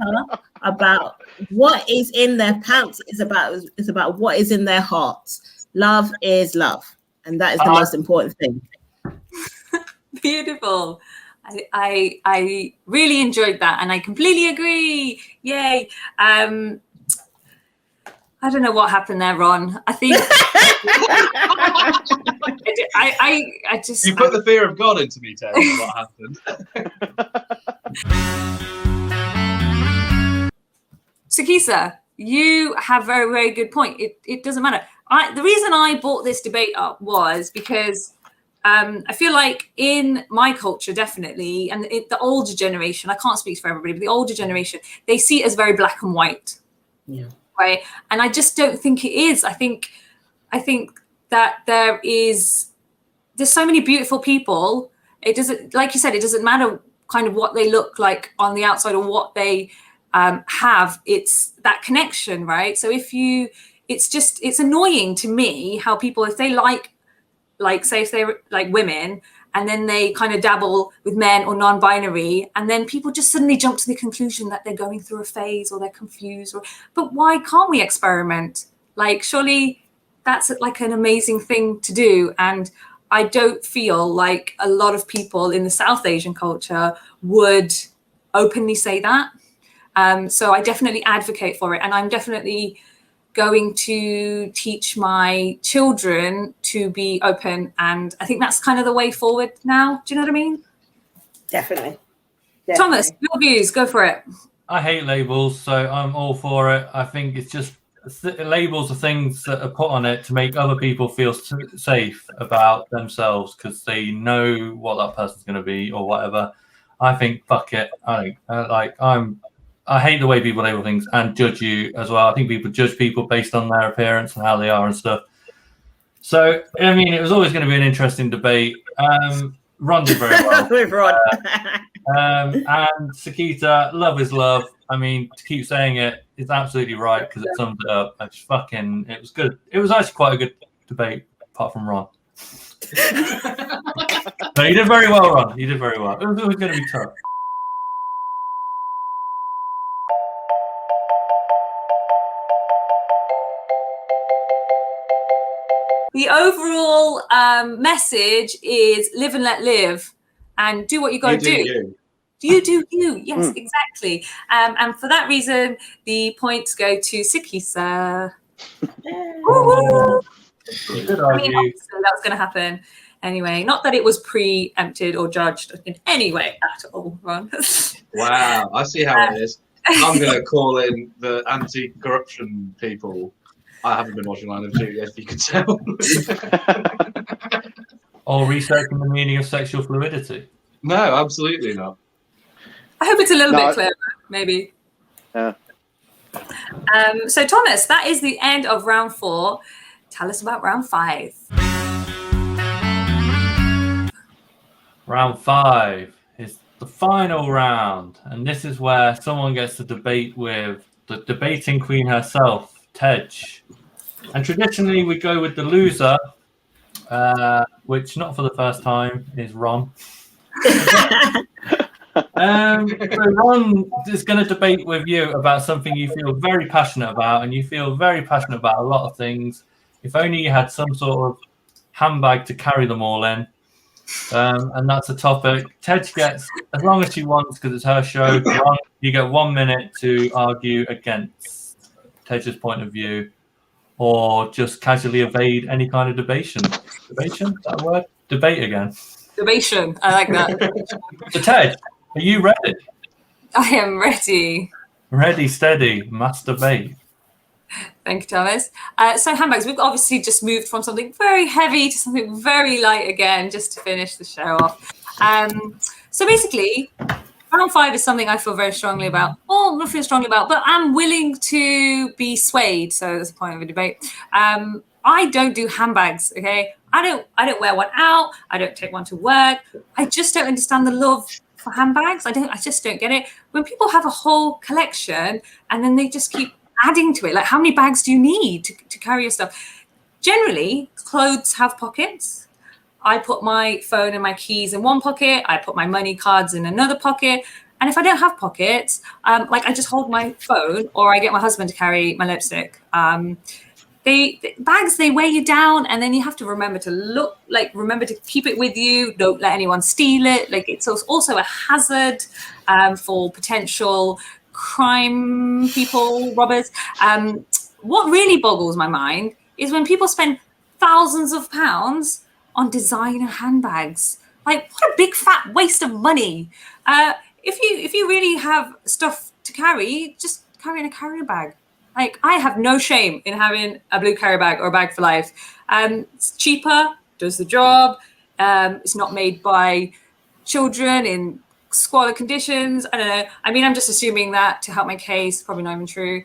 about what is in their pants. It's about what is in their hearts. Love is love, and that is the most important thing. Beautiful. I really enjoyed that, and I completely agree. Yay. I don't know what happened there, Ron. I think I just you put the fear of God into me, Ted. What happened? Sikisa, you have a very, very good point. It doesn't matter. The reason I brought this debate up was because I feel like in my culture, definitely, and the older generation, I can't speak for everybody, but the older generation, they see it as very black and white. Yeah. way. And I just don't think it is. I think that there's so many beautiful people. It doesn't, like you said, it doesn't matter kind of what they look like on the outside or what they have. It's that connection, right? So it's annoying to me how people, if they like say if they like women and then they kind of dabble with men or non-binary, and then people just suddenly jump to the conclusion that they're going through a phase or they're confused. But why can't we experiment? Like, surely that's like an amazing thing to do. And I don't feel like a lot of people in the South Asian culture would openly say that. So I definitely advocate for it. And I'm definitely going to teach my children to be open. And I think that's kind of the way forward now. Do you know what I mean? Definitely. Thomas, your views, go for it. I hate labels, so I'm all for it. I think it's just labels are things that are put on it to make other people feel safe about themselves because they know what that person's going to be or whatever. I think fuck it. I hate the way people label things and judge you as well. I think people judge people based on their appearance and how they are and stuff. So, I mean, it was always going to be an interesting debate. Ron did very well. With Ron. And Sikisa, love is love. I mean, to keep saying it, it's absolutely right because it sums it up. It was good. It was actually quite a good debate, apart from Ron. No, you did very well, Ron. You did very well. It was always going to be tough. The overall message is live and let live and do what you got to do. You do you. Yes, exactly. And for that reason, the points go to Sikisa. Good I mean, argue. obviously that was going to happen anyway. Not that it was preempted or judged in any way at all, Ron. Wow, I see how it is. I'm going to call in the anti-corruption people. I haven't been watching Line of Duty, if you could tell. Or researching the meaning of sexual fluidity. No, absolutely not. I hope it's a little bit clearer, maybe. Yeah. So, Thomas, that is the end of round 4. Tell us about round 5. Round 5 is the final round, and this is where someone gets to debate with the debating queen herself, Tej. And traditionally, we go with the loser, which not for the first time is Ron. So Ron is going to debate with you about something you feel very passionate about, and you feel very passionate about a lot of things. If only you had some sort of handbag to carry them all in. And that's a topic. Tej gets, as long as she wants, because it's her show, Ron, you get 1 minute to argue against Tej's point of view, or just casually evade any kind of debation. Debation? Is that a word? Debate again. Debation. I like that. So Tej, are you ready? I am ready. Ready, steady, masturbate. Thank you, Thomas. So handbags, we've obviously just moved from something very heavy to something very light again, just to finish the show off. So basically, round 5 is something I feel very strongly about. Or not feel strongly about, but I'm willing to be swayed. So that's the point of a debate. I don't do handbags, okay? I don't wear one out. I don't take one to work. I just don't understand the love for handbags. I just don't get it. When people have a whole collection and then they just keep adding to it, like how many bags do you need to carry your stuff? Generally, clothes have pockets. I put my phone and my keys in one pocket. I put my money cards in another pocket. And if I don't have pockets, like I just hold my phone, or I get my husband to carry my lipstick. Bags, they weigh you down, and then you have to remember to keep it with you. Don't let anyone steal it. Like, it's also a hazard for potential crime people, robbers. What really boggles my mind is when people spend thousands of pounds on designer handbags. Like, what a big fat waste of money. If you really have stuff to carry, just carry in a carrier bag. Like, I have no shame in having a blue carrier bag or a bag for life. It's cheaper, does the job. It's not made by children in squalid conditions. I don't know. I mean, I'm just assuming that to help my case. Probably not even true.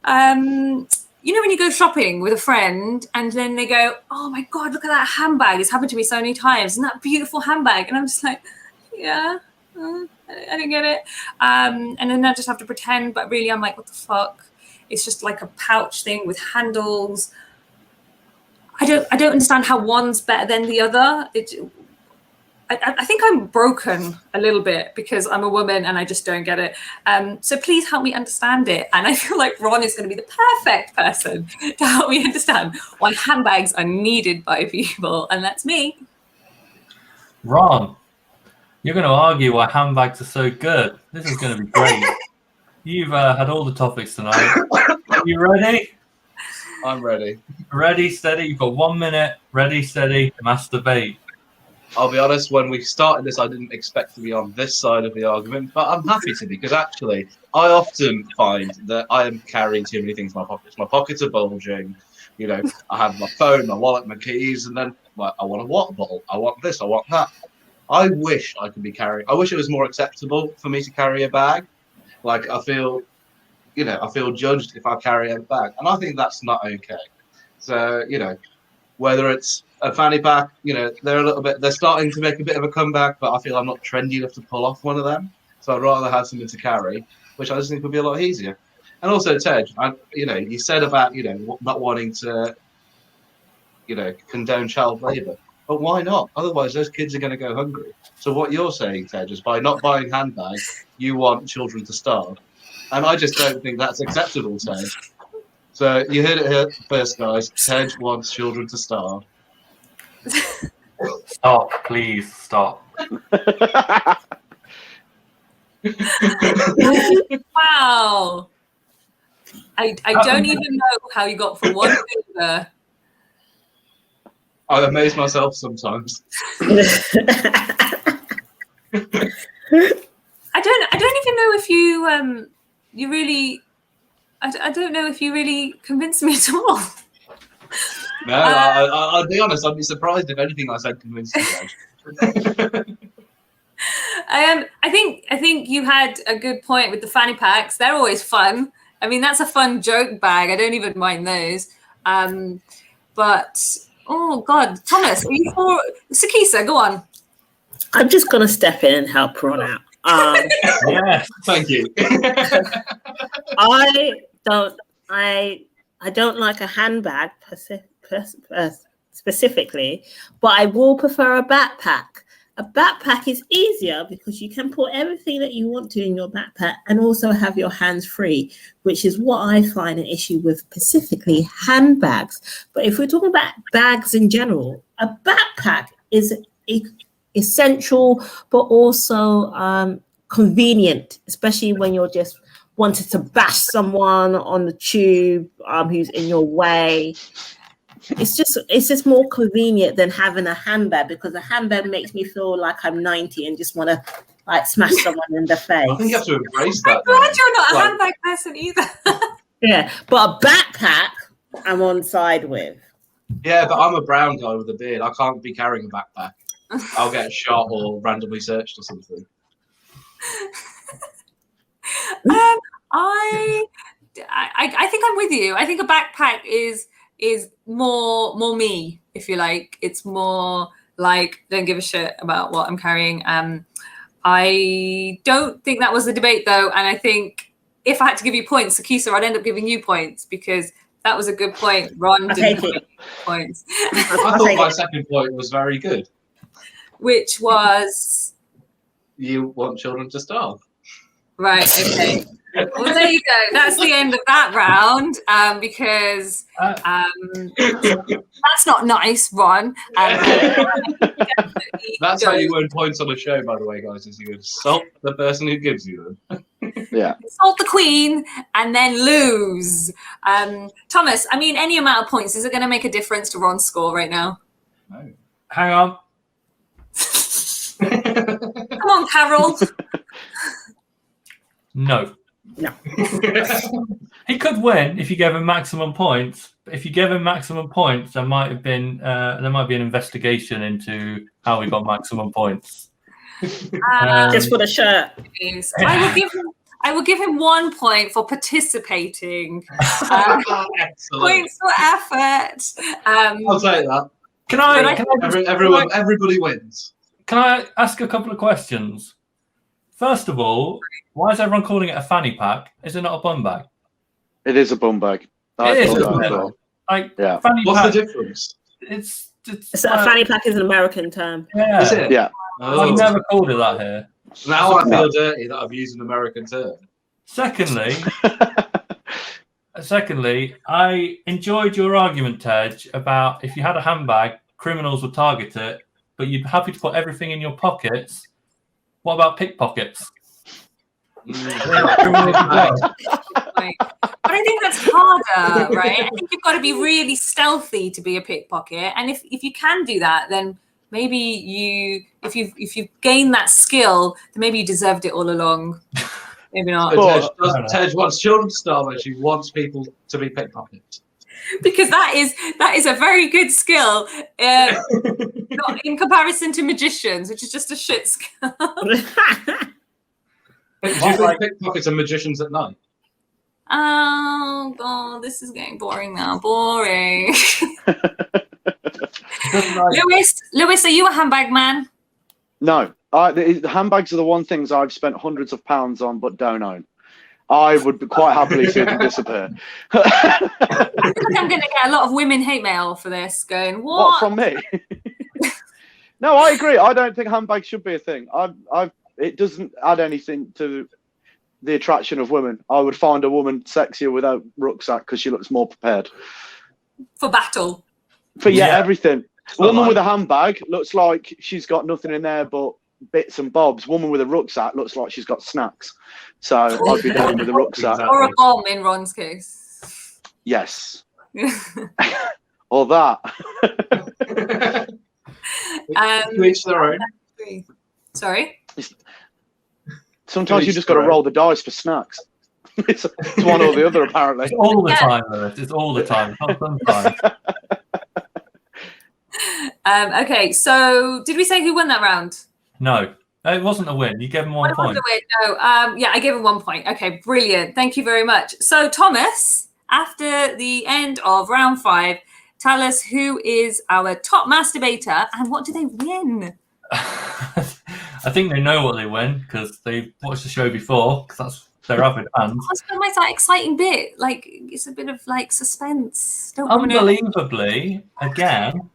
you know, when you go shopping with a friend and then they go, oh my God, look at that handbag. It's happened to me so many times. Isn't that a beautiful handbag? And I'm just like, yeah, I don't get it. And then I just have to pretend, but really I'm like, what the fuck? It's just like a pouch thing with handles. I don't understand how one's better than the other. I think I'm broken a little bit because I'm a woman and I just don't get it. So please help me understand it. And I feel like Ron is going to be the perfect person to help me understand why handbags are needed by people. And that's me. Ron, you're going to argue why handbags are so good. This is going to be great. You've had all the topics tonight. Are you ready? I'm ready. Ready, steady. You've got 1 minute. Ready, steady, masturbate. I'll be honest, when we started this, I didn't expect to be on this side of the argument, but I'm happy to be, because actually, I often find that I am carrying too many things in my pockets. My pockets are bulging, you know, I have my phone, my wallet, my keys, and then like, I want a water bottle, I want this, I want that. I wish I could be carrying, I wish it was more acceptable for me to carry a bag. Like, I feel, you know, I feel judged if I carry a bag, and I think that's not okay. So, you know, whether it's a fanny pack, you know, they're starting to make a bit of a comeback, but I feel I'm not trendy enough to pull off one of them. So I'd rather have something to carry, which I just think would be a lot easier. And also, Tej, you know, you said about, you know, not wanting to, you know, condone child labour, but why not? Otherwise, those kids are going to go hungry. So what you're saying, Tej, is by not buying handbags, you want children to starve. And I just don't think that's acceptable, Tej. So you heard it here first, guys. Tej wants children to starve. Stop, please, stop. Wow. I don't even know how you got from one thing there. I amaze myself sometimes. I don't even know if you really. I don't know if you really convinced me at all. No, I'll be honest. I'd be surprised if anything I said convinced you guys. I think you had a good point with the fanny packs. They're always fun. I mean, that's a fun joke bag. I don't even mind those. But oh God, Thomas, are you for Sikisa? Go on. I'm just gonna step in and help Ron out. Yes, thank you. I don't like a handbag specifically, but I will prefer a backpack. A backpack is easier because you can put everything that you want to in your backpack and also have your hands free, which is what I find an issue with specifically handbags. But if we're talking about bags in general, a backpack is essential, but also convenient, especially when you're just wanted to bash someone on the tube who's in your way. It's just more convenient than having a handbag, because a handbag makes me feel like I'm 90 and just want to like smash someone in the face. I think you have to embrace that. I'm glad you're not a handbag person either. Yeah, but a backpack I'm on side with. Yeah, but I'm a brown guy with a beard. I can't be carrying a backpack. I'll get shot or randomly searched or something. I think I'm with you. I think a backpack is more me, if you like. It's more like, don't give a shit about what I'm carrying. I don't think that was the debate though, and I think if I had to give you points, Sikisa, I'd end up giving you points because that was a good point. Ron didn't give points. I thought my second point was very good. Which was? You want children to starve. Right, okay. Well, there you go. That's the end of that round, because that's not nice, Ron. That's how you earn points on a show, by the way, guys, is you insult the person who gives you them. Yeah. Insult the queen and then lose. Thomas, I mean, any amount of points, is it going to make a difference to Ron's score right now? No. hang on. Come on, Carol. No. No. He could win if you gave him maximum points. But if you gave him maximum points, there might be an investigation into how he got maximum points. Just for the shirt. I will give him 1 point for participating. Excellent. Points for effort. I'll take that. Everybody wins. Can I ask a couple of questions? First of all, why is everyone calling it a fanny pack? Is it not a bum bag? It is a bum bag. It is, thought isn't that it? as well. Like, Yeah. fanny What's pack, the difference? it's So a fanny pack is an American term. yeah. Is it? Yeah. Oh. I've never called it that here. Now I feel dirty that I've used an American term. Secondly, I enjoyed your argument, Tej, about if you had a handbag, criminals would target it, but you'd be happy to put everything in your pockets. What about pickpockets? But I think that's harder, right? I think you've got to be really stealthy to be a pickpocket. And if you can do that, then maybe if you've gained that skill, then maybe you deserved it all along. Maybe not. Tej wants children to starve and she wants people to be pickpockets. Because that is a very good skill, not in comparison to magicians, which is just a shit skill. Do you think pickpockets are magicians at night? Oh god, this is getting boring now. Boring. Lewis, are you a handbag man? No, the handbags are the one things I've spent hundreds of pounds on but don't own. I would quite happily see them disappear. I feel like I'm going to get a lot of women hate mail for this. Going, what from me? No, I agree. I don't think handbags should be a thing. It doesn't add anything to the attraction of women. I would find a woman sexier without rucksack because she looks more prepared for battle. For everything. Woman with a handbag looks like she's got nothing in there but bits and bobs. Woman with a rucksack looks like she's got snacks. So I'd be down with a rucksack. Or a bomb in Ron's case. Yes. Or that. To each their own. Sorry? Sometimes you just got to roll the dice for snacks. It's one or the other, apparently. It's all the time, Lewis. It's all the time. Not sometimes. Okay, so did we say who won that round? No, it wasn't a win. You gave him 1 point. No, yeah, I gave him 1 point. Okay, brilliant. Thank you very much. So, Thomas, after the end of round 5, tell us who is our top masturbator and what do they win? I think they know what they win because they've watched the show before because that's their avid fans. What's that exciting bit? Like, it's a bit of like suspense. Unbelievably, again,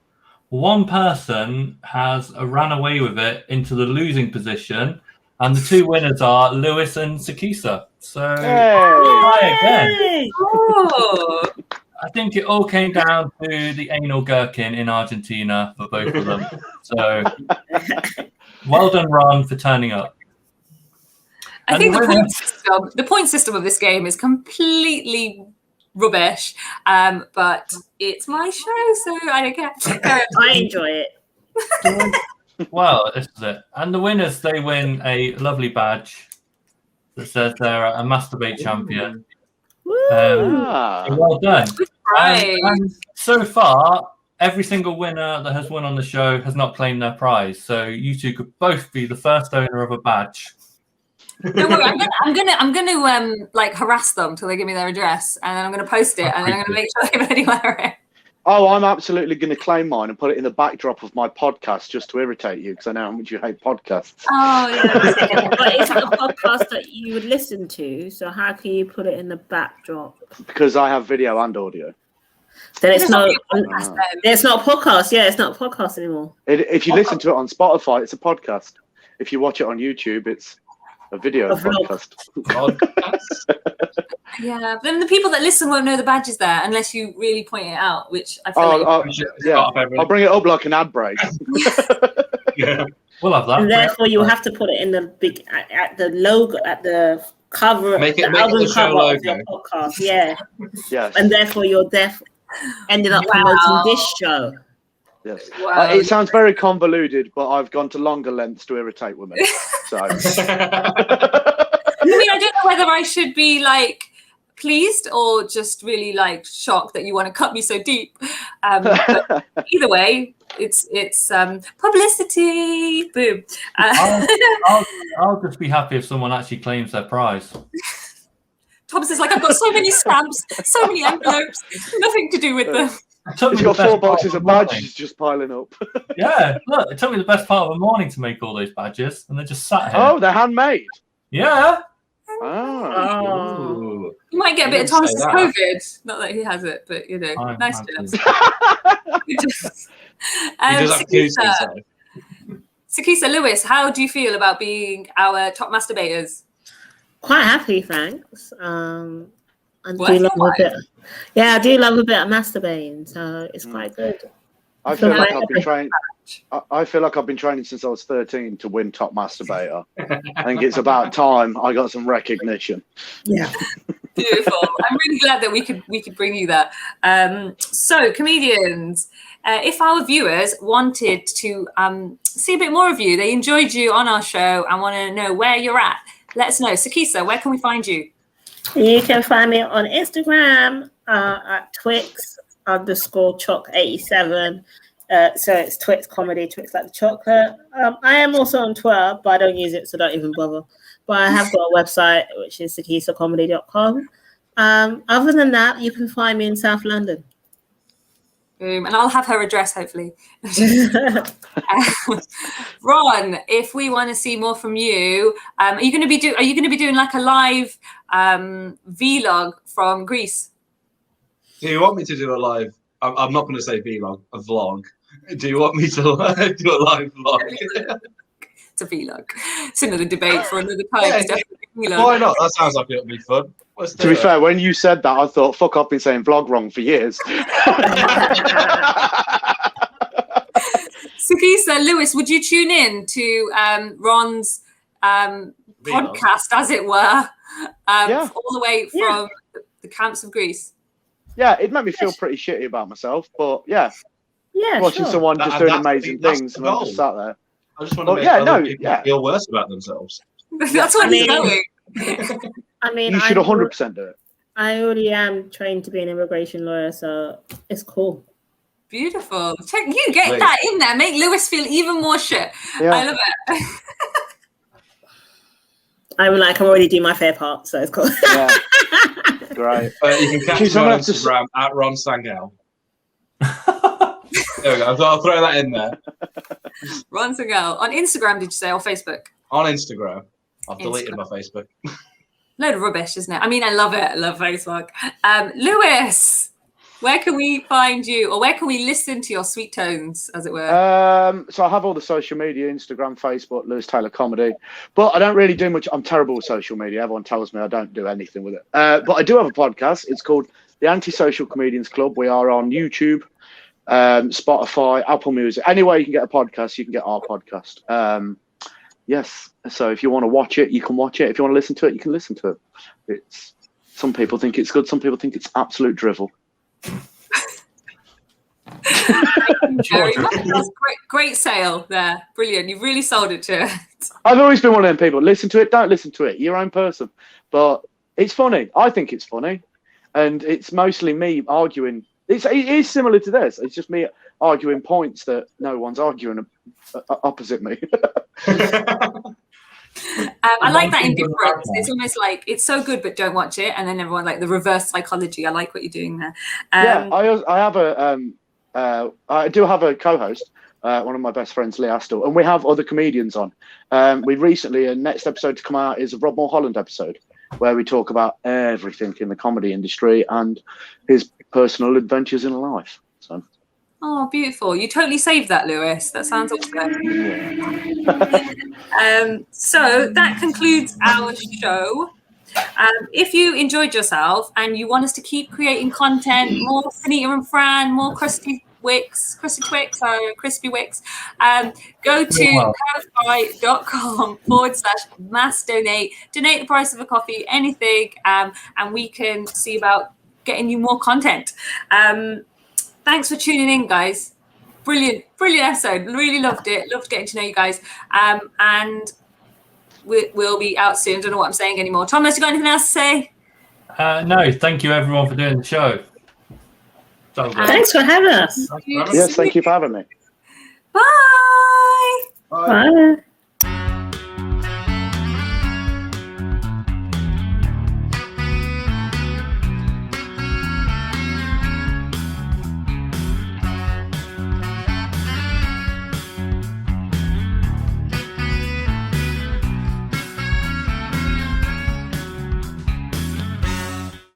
one person has ran away with it into the losing position, and the 2 winners are Lewis and Sikisa. So, try again. Oh. I think it all came down to the anal gherkin in Argentina for both of them. So, well done, Ron, for turning up. I think the point system of this game is completely rubbish, but it's my show, so I don't care. I enjoy it. Well, this is it. And the winners, they win a lovely badge that says they're a Masturbate champion. So well done. And so far, every single winner that has won on the show has not claimed their prize. So you two could both be the first owner of a badge. Don't worry, I'm gonna like harass them till they give me their address, and then I'm gonna post it, and then I'm gonna make sure everybody wear it. Oh, I'm absolutely going to claim mine and put it in the backdrop of my podcast just to irritate you because I know how much you hate podcasts. Oh, yeah. But it's a podcast that you would listen to, so how can you put it in the backdrop? Because I have video and audio. Then it's not a podcast. Yeah, it's not a podcast anymore. If you listen to it on Spotify, it's a podcast. If you watch it on YouTube, it's a video podcast. Yeah, then the people that listen won't know the badge is there unless you really point it out, which I feel I'll bring it up like an ad break. Yeah, we'll have that. And therefore, you have to put it in the big at the logo at the cover, make it album the show cover logo. of your podcast. Yeah, yes. And therefore, you're ended up promoting this show. Yes. Wow. It sounds very convoluted, but I've gone to longer lengths to irritate women. So. I mean, I don't know whether I should be like pleased or just really like shocked that you want to cut me so deep. But either way, it's publicity. Boom. I'll just be happy if someone actually claims their prize. Thomas is like, I've got so many stamps, so many envelopes, nothing to do with them. He's got 4 boxes of badges just piling up. Yeah, look, it took me the best part of the morning to make all those badges, and they're just sat here. Oh, they're handmade. Yeah. Oh. You might get a bit of didn't Thomas's say that. COVID. Not that he has it, but you know, nice to He does have cues inside. Sikisa Lewis, how do you feel about being our top masturbators? Quite happy, thanks. I Worth do your love a while. bit. Yeah, I do love a bit of masturbating, so it's quite good. I feel like I've been training. I feel like I've been training since I was 13 to win top masturbator. I think it's about time I got some recognition. Yeah. Beautiful. I'm really glad that we could bring you that. So, comedians, if our viewers wanted to see a bit more of you, they enjoyed you on our show and want to know where you're at, let us know. Sikisa, where can we find you? You can find me on Instagram at Twix_Choc87. So it's Twix Comedy, Twix like the chocolate. I am also on Twitter, but I don't use it, so don't even bother. But I have got a website, which is sikisacomedy.com. Other than that, you can find me in South London. And I'll have her address, hopefully. Ron, if we want to see more from you, are you going to be doing like a live vlog from Greece? Do you want me to do a live? I'm not going to say vlog, a vlog. Do you want me to do a live vlog? It's a vlog. It's another debate for another time. Yeah, It's definitely a vlog. why not? That sounds like it'll be fun. To be fair, when you said that, I thought, fuck, I've been saying vlog wrong for years. Sikisa Lewis, would you tune in to Ron's podcast, as it were, all the way from the camps of Greece? Yeah, it'd make me feel pretty shitty about myself, but yeah, watching sure. someone just doing amazing things and I'm just sat there. I just want to make other people feel worse about themselves. That's what he's going. I mean, You should 100% do it. I already am trained to be an immigration lawyer, so it's cool. Beautiful. Check, you get that in there. Make Lewis feel even more shit. Yeah. I love it. I'm already doing my fair part, so it's cool. Yeah. Great. You can catch me on Instagram at Ron Sangal. There we go. I'll throw that in there. Ron Sangal. On Instagram, did you say, or Facebook? On Instagram. I've deleted my Facebook. Load of rubbish, isn't it? I mean, I love it. I love Facebook. Lewis, where can we find you, or where can we listen to your sweet tones, as it were? So I have all the social media, Instagram, Facebook, Lewis Taylor Comedy, but I don't really do much. I'm terrible with social media. Everyone tells me I don't do anything with it. But I do have a podcast. It's called The Antisocial Comedians Club. We are on YouTube, Spotify, Apple Music. Anywhere you can get a podcast, you can get our podcast. Yes. So if you want to watch it, you can watch it. If you want to listen to it, you can listen to it. Some people think it's good. Some people think it's absolute drivel. Very much. That's great sale there. Brilliant. You've really sold it to it. I've always been one of them people. Listen to it, don't listen to it. You're your own person. But it's funny. I think it's funny. And it's mostly me arguing. It is similar to this. It's just me arguing points that no one's arguing opposite me. I like that indifference. It's almost like it's so good, but don't watch it. And then everyone like the reverse psychology. I like what you're doing there. Yeah, I do have a co-host, one of my best friends, Lee Astle, and we have other comedians on. We recently, a next episode to come out is a Rob Mulholland episode, where we talk about everything in the comedy industry and his personal adventures in life. So. Oh, beautiful. You totally saved that, Lewis. That sounds awesome. So that concludes our show. If you enjoyed yourself and you want us to keep creating content, more Sunita and Fran, more Crispy Twix, go to ko-fi.com/mass donate. Donate the price of a coffee, anything, and we can see about getting you more content. Thanks for tuning in, guys. Brilliant episode. Really loved it. Loved getting to know you guys. And we'll be out soon. Don't know what I'm saying anymore. Thomas, you got anything else to say? No, thank you everyone for doing the show. So good. Thanks for having us. Yes, thank you for having me. Bye. Bye.